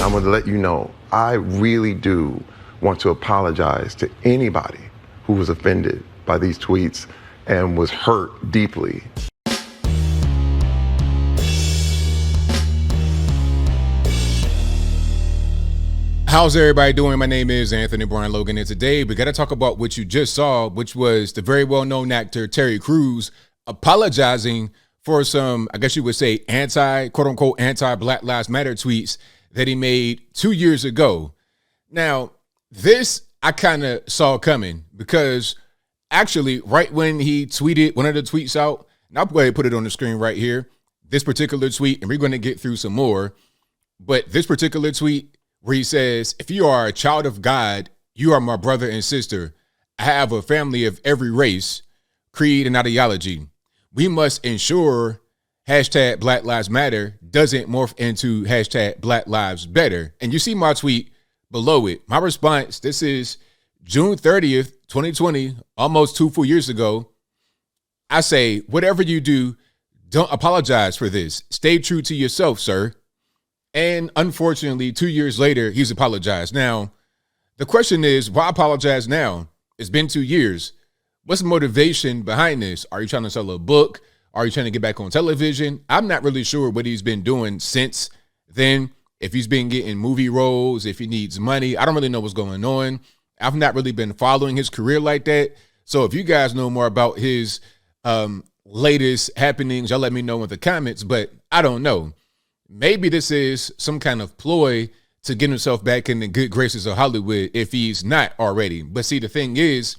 I'm going to let you know, I really do want to apologize to anybody who was offended by these tweets and was hurt deeply. How's everybody doing? My name is Anthony Brian Logan, and today we got to talk about what you just saw, which was the very well-known actor Terry Crews apologizing for some, I guess you would say, quote-unquote, anti-Black Lives Matter tweets that he made 2 years ago. Now, this I kind of saw coming because actually right when he tweeted one of the tweets out, and I'll go ahead and put it on the screen right here, this particular tweet, and we're going to get through some more, but this particular tweet where he says, if you are a child of God, you are my brother and sister. I have a family of every race, creed, and ideology. We must ensure hashtag Black Lives Matter doesn't morph into hashtag Black Lives Better. And you see my tweet below it. My response, this is June 30th, 2020, almost 2 full years ago. I say, whatever you do, don't apologize for this. Stay true to yourself, sir. And unfortunately, 2 years later, he's apologized. Now, the question is, why apologize now? It's been 2 years. What's the motivation behind this? Are you trying to sell a book? Are you trying to get back on television? I'm not really sure what he's been doing since then. If he's been getting movie roles, if he needs money, I don't really know what's going on. I've not really been following his career like that. So if you guys know more about his latest happenings, y'all let me know in the comments, but I don't know. Maybe this is some kind of ploy to get himself back in the good graces of Hollywood if he's not already. But see, the thing is,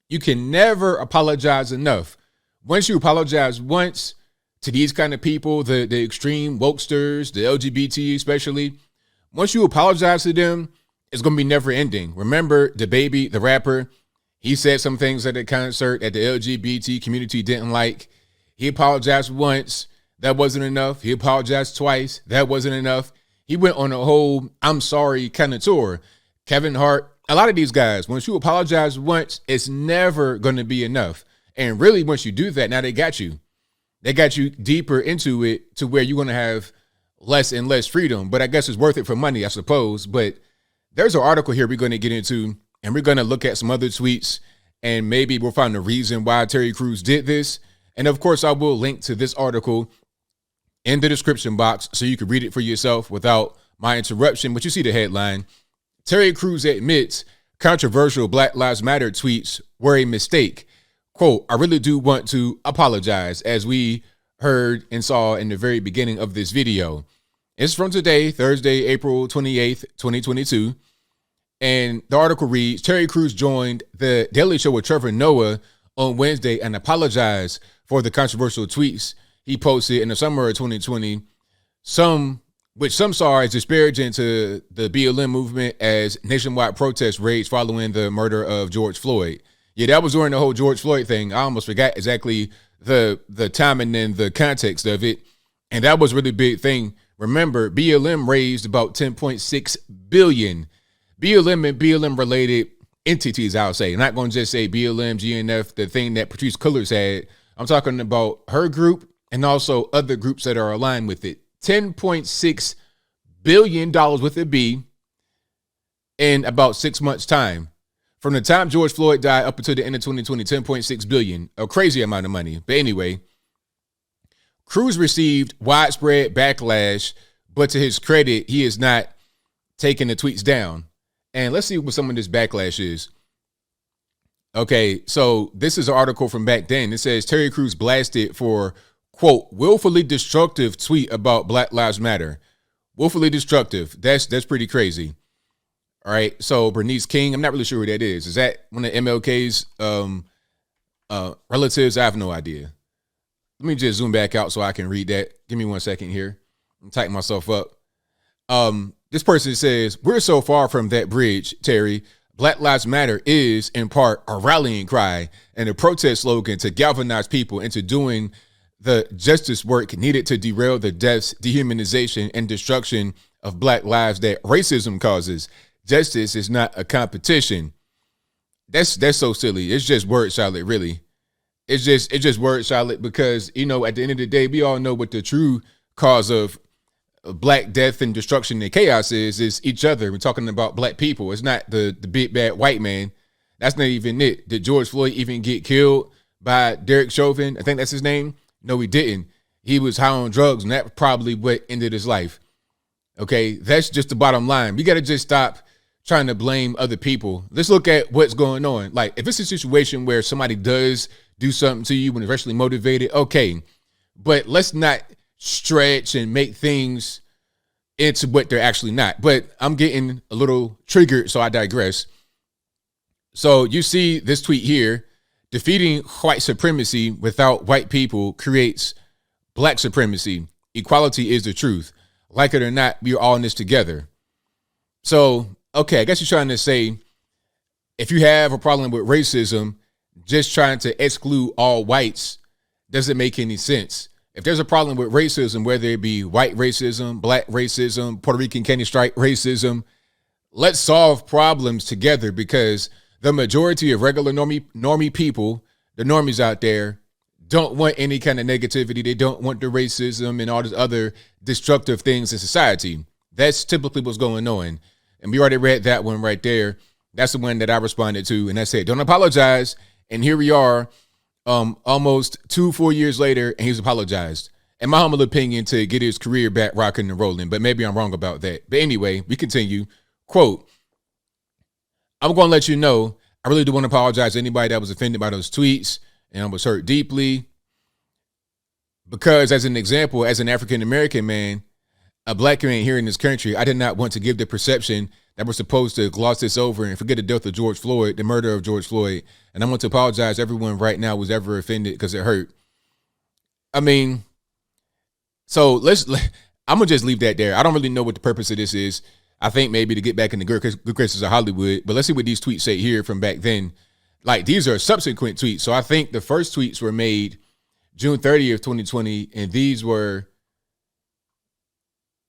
you can never apologize enough. Once you apologize once to these kind of people, the extreme wokesters, the LGBT especially, once you apologize to them, it's going to be never ending. Remember DaBaby, the rapper, he said some things at a concert that the LGBT community didn't like. He apologized once. That wasn't enough. He apologized twice. That wasn't enough. He went on a whole I'm sorry kind of tour. Kevin Hart, a lot of these guys, once you apologize once, it's never going to be enough. And really, once you do that, now they got you. They got you deeper into it to where you're going to have less and less freedom. But I guess it's worth it for money, I suppose. But there's an article here we're going to get into, and we're going to look at some other tweets, and maybe we'll find a reason why Terry Crews did this. And of course, I will link to this article in the description box so you can read it for yourself without my interruption. But you see the headline: Terry Crews admits controversial Black Lives Matter tweets were a mistake. Quote, I really do want to apologize, as we heard and saw in the very beginning of this video. It's from today, Thursday, April 28th, 2022. And the article reads, Terry Crews joined the Daily Show with Trevor Noah on Wednesday and apologized for the controversial tweets he posted in the summer of 2020, which some saw as disparaging to the BLM movement as nationwide protests raged following the murder of George Floyd. Yeah, that was during the whole George Floyd thing. I almost forgot exactly the timing and the context of it. And that was a really big thing. Remember, BLM raised about $10.6 billion. BLM and BLM related entities, I'll say. I'm not going to just say BLM, GNF, the thing that Patrice Cullors had. I'm talking about her group and also other groups that are aligned with it. $10.6 billion with a B in about 6 months' time. From the time George Floyd died up until the end of 2020, $10.6 billion, a crazy amount of money. But anyway, Crews received widespread backlash, but to his credit, he is not taking the tweets down. And let's see what some of this backlash is. Okay, so this is an article from back then. It says Terry Crews blasted for, quote, willfully destructive tweet about Black Lives Matter. Willfully destructive. That's pretty crazy. All right, so Bernice King, I'm not really sure who that is. Is that one of MLK's relatives? I have no idea. Let me just zoom back out so I can read that. Give me 1 second here. I'm tighten myself up. This person says, we're so far from that bridge, Terry. Black Lives Matter is, in part, a rallying cry and a protest slogan to galvanize people into doing the justice work needed to derail the deaths, dehumanization, and destruction of Black lives that racism causes. Justice is not a competition. That's so silly. It's just word salad, really. It's just word salad because, you know, at the end of the day, we all know what the true cause of black death and destruction and chaos is each other. We're talking about black people. It's not the big bad white man. That's not even it. Did George Floyd even get killed by Derek Chauvin? I think that's his name. No, he didn't. He was high on drugs, and that probably what ended his life. Okay, that's just the bottom line. We got to just stop trying to blame other people. Let's look at what's going on. Like, if it's a situation where somebody does do something to you when they're racially motivated, okay, but let's not stretch and make things into what they're actually not. But I'm getting a little triggered, so I digress. So you see this tweet here: defeating white supremacy without white people creates black supremacy. Equality is the truth. Like it or not, we're all in this together. So, okay, I guess you're trying to say if you have a problem with racism, just trying to exclude all whites doesn't make any sense. If there's a problem with racism, whether it be white racism, black racism, Puerto Rican candy stripe racism, let's solve problems together, because the majority of regular normie people, the normies out there, don't want any kind of negativity. They don't want the racism and all these other destructive things in society. That's typically what's going on. And we already read that one right there. That's the one that I responded to. And I said, don't apologize. And here we are, almost 2 full years later, and he's apologized. In my humble opinion, to get his career back rocking and rolling. But maybe I'm wrong about that. But anyway, we continue. Quote, I'm going to let you know, I really do want to apologize to anybody that was offended by those tweets and I was hurt deeply, because as an example, as an African-American man, a black man here in this country, I did not want to give the perception that we're supposed to gloss this over and forget the death of George Floyd, the murder of George Floyd. And I want to apologize to everyone right now who's ever offended, because it hurt. I mean, so I'm going to just leave that there. I don't really know what the purpose of this is. I think maybe to get back in the good graces of Hollywood, but let's see what these tweets say here from back then. Like, these are subsequent tweets. So I think the first tweets were made June 30th, 2020. And these were,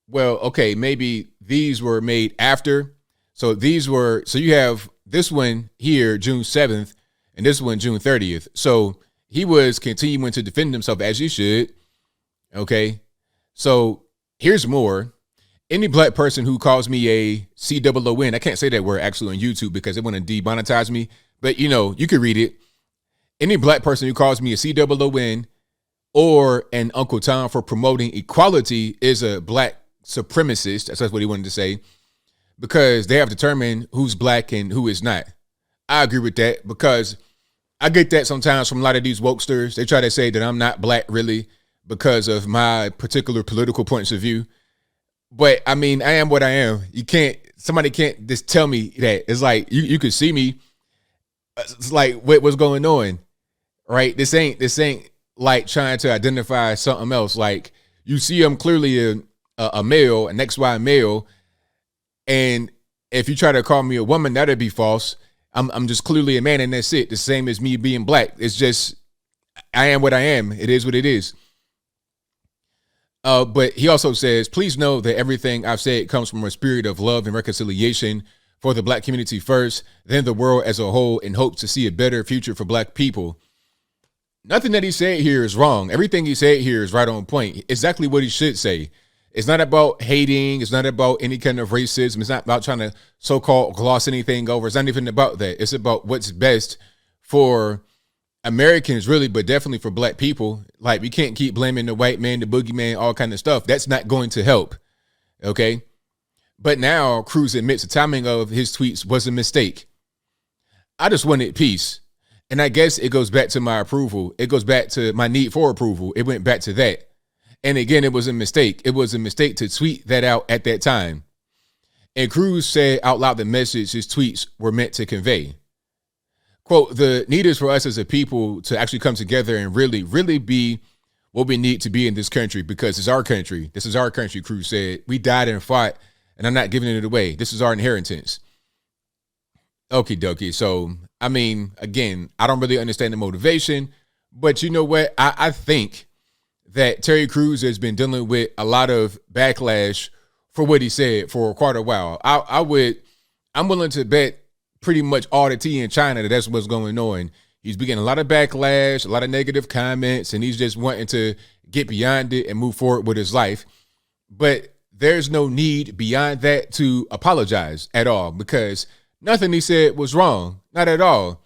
well, okay, maybe these were made after. So you have this one here, June 7th, and this one, June 30th. So he was continuing to defend himself, as he should. Okay. So here's more. Any black person who calls me a COON, I can't say that word actually on YouTube because they want to demonetize me, but you can read it. Any black person who calls me a COON or an Uncle Tom for promoting equality is a black supremacist. That's what he wanted to say, because they have determined who's black and who is not. I agree with that, because I get that sometimes from a lot of these wokesters. They try to say that I'm not black really because of my particular political points of view. But I mean, I am what I am. Somebody can't just tell me that. It's like, you could see me. It's like, what's going on? Right? This ain't like trying to identify something else. Like, you see I'm clearly a male, an XY male. And if you try to call me a woman, that'd be false. I'm just clearly a man, and that's it. The same as me being black. It's just, I am what I am. It is what it is. But he also says, please know that everything I've said comes from a spirit of love and reconciliation for the black community first, then the world as a whole, and hope to see a better future for black people. Nothing that he said here is wrong. Everything he said here is right on point. Exactly what he should say. It's not about hating. It's not about any kind of racism. It's not about trying to so-called gloss anything over. It's not even about that. It's about what's best for Americans, really, but definitely for black people. Like, we can't keep blaming the white man, the boogeyman, all kind of stuff. That's not going to help. Okay. But now Cruz admits the timing of his tweets was a mistake. I just wanted peace. And I guess it goes back to my approval. It goes back to my need for approval. It went back to that. And again, it was a mistake. It was a mistake to tweet that out at that time. And Cruz said out loud the message his tweets were meant to convey. Quote, the need is for us as a people to actually come together and really, really be what we need to be in this country, because it's our country. This is our country, Cruz said. We died and fought, and I'm not giving it away. This is our inheritance. Okie dokie. So, I mean, again, I don't really understand the motivation, but you know what? I think that Terry Crews has been dealing with a lot of backlash for what he said for quite a while. I'm willing to bet pretty much all the tea in China that's what's going on. He's been getting a lot of backlash, a lot of negative comments, and he's just wanting to get beyond it and move forward with his life. But there's no need beyond that to apologize at all, because nothing he said was wrong. Not at all.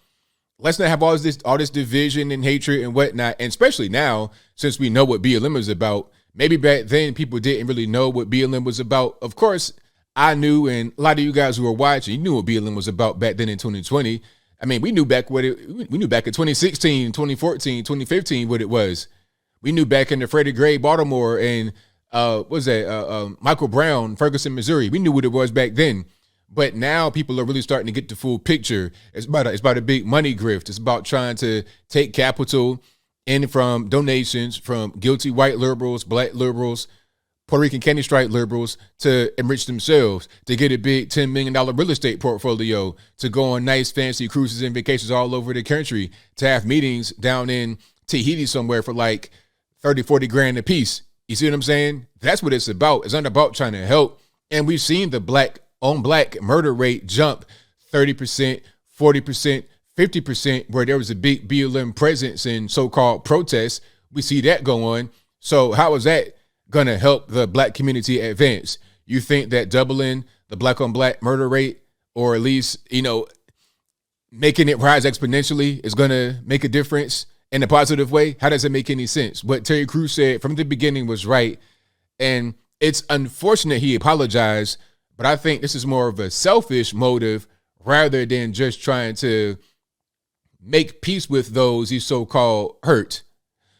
Let's not have all this division and hatred and whatnot. And especially now, since we know what BLM is about. Maybe back then people didn't really know what BLM was about. Of course, I knew, and a lot of you guys who were watching, you knew what BLM was about back then in 2020. I mean, we knew back in 2016, 2014, 2015 what it was. We knew back in the Freddie Gray, Baltimore, and Michael Brown, Ferguson, Missouri. We knew what it was back then. But now people are really starting to get the full picture. It's about a big money grift. It's about trying to take capital in from donations from guilty white liberals, black liberals, Puerto Rican candy stripe liberals, to enrich themselves, to get a big $10 million real estate portfolio, to go on nice fancy cruises and vacations all over the country, to have meetings down in Tahiti somewhere for like 30, 40 grand a piece. You see what I'm saying? That's what it's about. It's not about trying to help. And we've seen the black on black murder rate jump 30%, 40%, 50%, where there was a big BLM presence in so-called protests. We see that go on. So how is that going to help the black community advance? You think that doubling the black on black murder rate, or at least, making it rise exponentially, is going to make a difference in a positive way? How does it make any sense? What Terry Crews said from the beginning was right. And it's unfortunate he apologized, but I think this is more of a selfish motive rather than just trying to make peace with those he so-called hurt.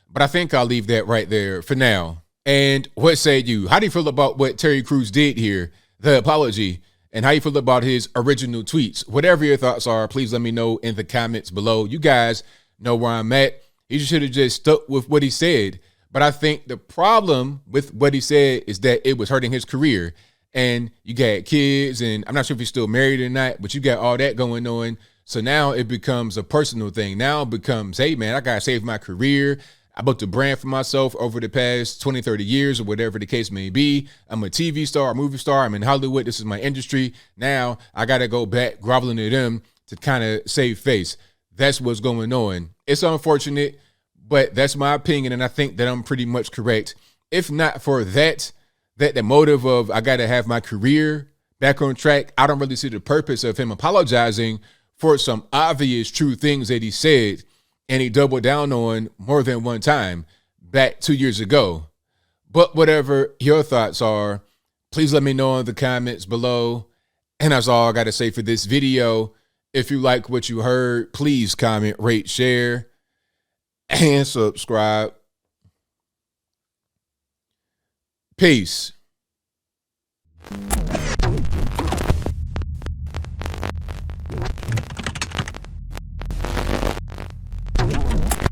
But I think I'll leave that right there for now. And what say you? How do you feel about what Terry Crews did here, the apology, and how you feel about his original tweets? Whatever your thoughts are, please let me know in the comments below. You guys know where I'm at. He should have just stuck with what he said. But I think the problem with what he said is that it was hurting his career. And you got kids, and I'm not sure if he's still married or not, but you got all that going on. So now it becomes a personal thing. Now it becomes, hey, man, I got to save my career. I built a brand for myself over the past 20, 30 years, or whatever the case may be. I'm a TV star, a movie star. I'm in Hollywood. This is my industry. Now I got to go back groveling to them to kind of save face. That's what's going on. It's unfortunate, but that's my opinion, and I think that I'm pretty much correct. If not for that the motive of I got to have my career back on track, I don't really see the purpose of him apologizing for some obvious true things that he said and he doubled down on more than one time back 2 years ago. But whatever your thoughts are, please let me know in the comments below. And that's all I got to say for this video. If you like what you heard, please comment, rate, share, and subscribe. Peace.